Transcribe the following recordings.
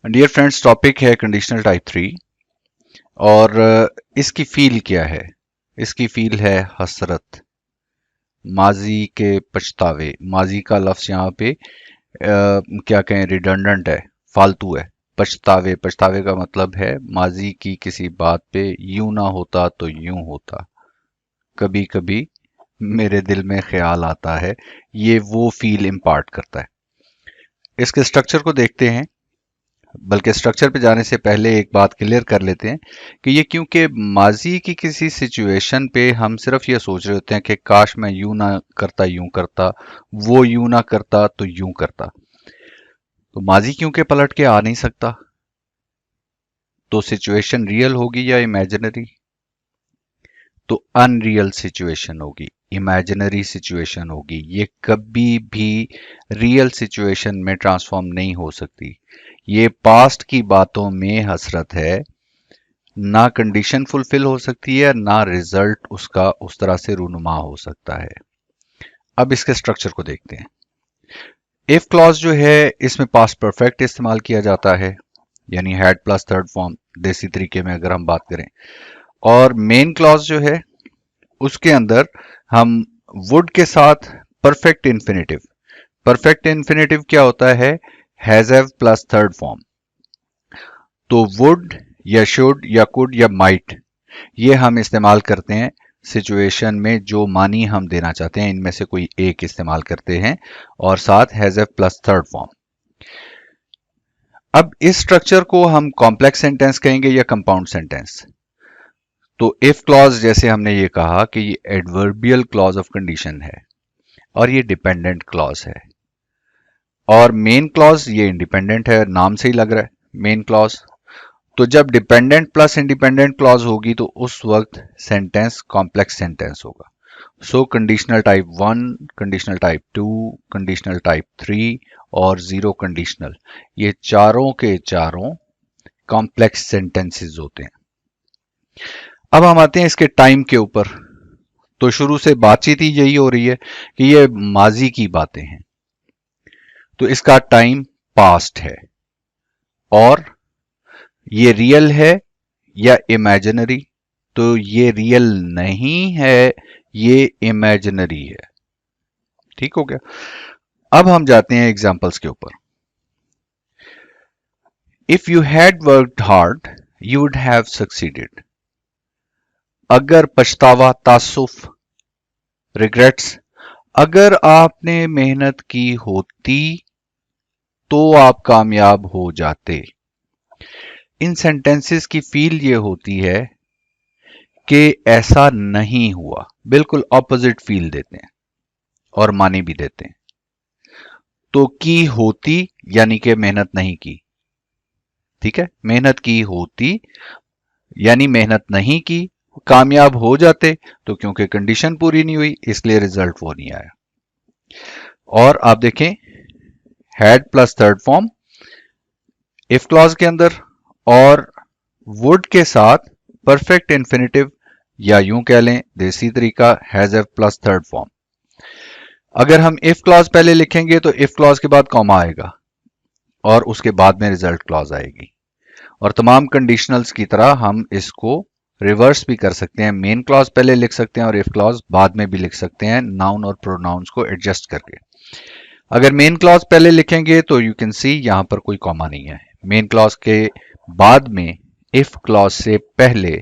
Dear friends, topic है conditional type 3 और इसकी फील क्या है? इसकी फील है हसरत, माजी के पछतावे। माजी का लफ्ज यहाँ पे क्या कहें, रिडंडेंट है, फालतू है। पछतावे, पछतावे का मतलब है माजी की किसी बात पे, यूं ना होता तो यूं होता, कभी कभी मेरे दिल में ख्याल आता है। ये वो फील इम्पार्ट करता है। इसके स्ट्रक्चर को देखते हैं, बल्कि स्ट्रक्चर पे जाने से पहले एक बात क्लियर कर लेते हैं कि ये क्योंकि माजी की किसी सिचुएशन पे हम सिर्फ ये सोच रहे होते हैं कि काश मैं यूं ना करता यूं करता, वो यूं ना करता तो यूं करता। तो माजी क्योंकि पलट के आ नहीं सकता, तो सिचुएशन रियल होगी या इमेजिनरी? तो अनरियल सिचुएशन होगी, इमेजिनरी सिचुएशन होगी। ये कभी भी रियल सिचुएशन में ट्रांसफॉर्म नहीं हो सकती। ये पास्ट की बातों में हसरत है, ना कंडीशन फुलफिल हो सकती है, ना रिजल्ट उसका उस तरह से रूनुमा हो सकता है। अब इसके स्ट्रक्चर को देखते हैं। इफ क्लॉज जो है, इसमें पास्ट परफेक्ट इस्तेमाल किया जाता है, यानी हैड प्लस थर्ड फॉर्म, देसी तरीके में अगर हम बात करें। और मेन क्लॉज जो है, उसके अंदर हम वुड के साथ परफेक्ट इन्फिनेटिव। परफेक्ट इन्फिनेटिव क्या होता है? Has have plus third form. तो वुड या शुड या कुड या माइट, ये हम इस्तेमाल करते हैं सिचुएशन में जो मानी हम देना चाहते हैं, इनमें से कोई एक इस्तेमाल करते हैं, और साथ has have plus third form. अब इस स्ट्रक्चर को हम कॉम्प्लेक्स सेंटेंस कहेंगे या कंपाउंड सेंटेंस? तो इफ क्लॉज, जैसे हमने ये कहा कि ये एडवर्बियल क्लॉज ऑफ कंडीशन है और ये डिपेंडेंट क्लॉज है। और मेन क्लॉज ये इंडिपेंडेंट है, नाम से ही लग रहा है मेन क्लॉज। तो जब डिपेंडेंट प्लस इंडिपेंडेंट क्लॉज होगी तो उस वक्त सेंटेंस कॉम्प्लेक्स सेंटेंस होगा। So conditional type 1, conditional type 2, conditional type 3 और जीरो कंडीशनल, ये चारों के चारों कॉम्प्लेक्स सेंटेंसेस होते हैं। अब हम आते हैं इसके टाइम के ऊपर। तो शुरू से बातचीत ही यही हो रही है कि ये माजी की बातें हैं, तो इसका टाइम पास्ट है। और ये रियल है या इमेजिनरी? तो ये रियल नहीं है, ये इमेजिनरी है। ठीक हो गया। अब हम जाते हैं एग्जांपल्स के ऊपर। If you had worked hard you would have succeeded. अगर पछतावा, तासुफ, रिग्रेट्स, अगर आपने मेहनत की होती तो आप कामयाब हो जाते। इन सेंटेंसेस की फील ये होती है कि ऐसा नहीं हुआ, बिल्कुल ऑपोजिट फील देते हैं और मानी भी देते हैं। तो की होती यानी कि मेहनत नहीं की, ठीक है, मेहनत की होती यानी मेहनत नहीं की, कामयाब हो जाते, तो क्योंकि कंडीशन पूरी नहीं हुई इसलिए रिजल्ट वो नहीं आया। और आप देखें, had plus third form if clause के अंदर, और वुड के साथ परफेक्ट इन्फिनेटिव, या यूं कह लें देसी तरीका, has have plus third form. अगर हम इफ क्लॉज पहले लिखेंगे तो इफ क्लॉज के बाद कॉमा आएगा और उसके बाद में रिजल्ट क्लॉज आएगी। और तमाम कंडीशनल्स की तरह हम इसको रिवर्स भी कर सकते हैं, मेन क्लॉज पहले लिख सकते हैं और इफ क्लॉज बाद में भी लिख सकते हैं, नाउन और प्रोनाउंस को एडजस्ट करके। अगर मेन क्लॉज पहले लिखेंगे तो यू कैन सी यहां पर कोई कॉमा नहीं है। मेन क्लॉज के बाद में इफ क्लॉज से पहले,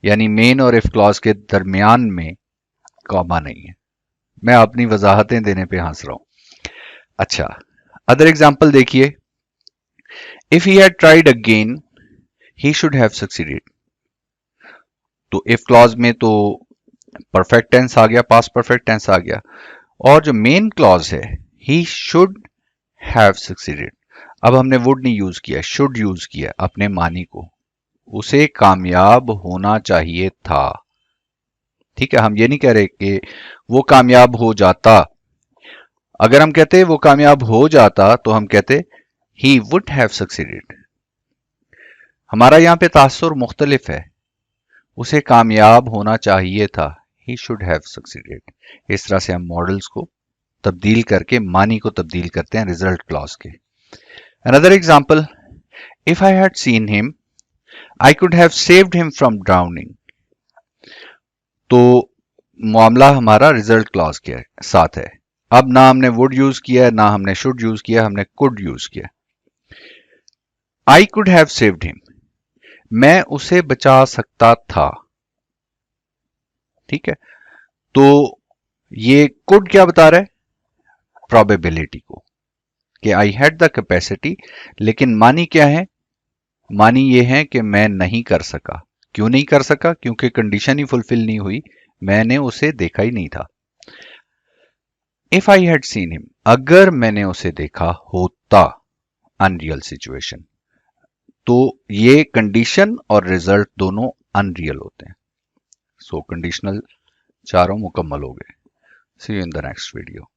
यानी मेन और इफ क्लॉज के दरमियान में कॉमा नहीं है। मैं अपनी वजाहतें देने पे हंस रहा हूं। अच्छा, अदर एग्जांपल देखिए। If he had tried again he should have succeeded. तो इफ क्लॉज में तो परफेक्ट टेंस आ गया, पास्ट परफेक्ट टेंस आ गया, और जो मेन क्लॉज है ही शुड हैव सक्सीडेड। अब हमने वुड नहीं यूज किया, शुड यूज किया अपने मानी को, उसे कामयाब होना चाहिए था। ठीक है, हम ये नहीं कह रहे कि वो कामयाब हो जाता। अगर हम कहते वो कामयाब हो जाता तो हम कहते ही वुड हैव सक्सीडेड। हमारा यहां पे तासुर मुख्तलिफ है, उसे कामयाब होना चाहिए था, ही शुड हैव सक्सीडेड। इस तरह से हम मॉडल्स को तब्दील करके मानी को तब्दील करते हैं रिजल्ट क्लॉज के। Another example, If I had seen him, I could have saved him from drowning. तो मामला हमारा रिजल्ट क्लॉज के साथ है. अब ना हमने वुड यूज किया है, ना हमने शुड यूज किया, हमने कुड यूज किया. I could have saved him, मैं उसे बचा सकता था. ठीक है, तो ये कुड क्या बता रहा है? प्रोबेबिलिटी को, कि आई हैड द कैपेसिटी. लेकिन मानी क्या है? मानी ये है कि मैं नहीं कर सका. क्यों नहीं कर सका? क्योंकि कंडीशन ही फुलफिल नहीं हुई, मैंने उसे देखा ही नहीं था. If I had seen him, अगर मैंने उसे देखा होता, अनरियल सिचुएशन. तो ये कंडीशन और रिजल्ट दोनों अनरियल होते हैं. सो कंडीशनल चारों मुकम्मल हो गए. See you in the next video.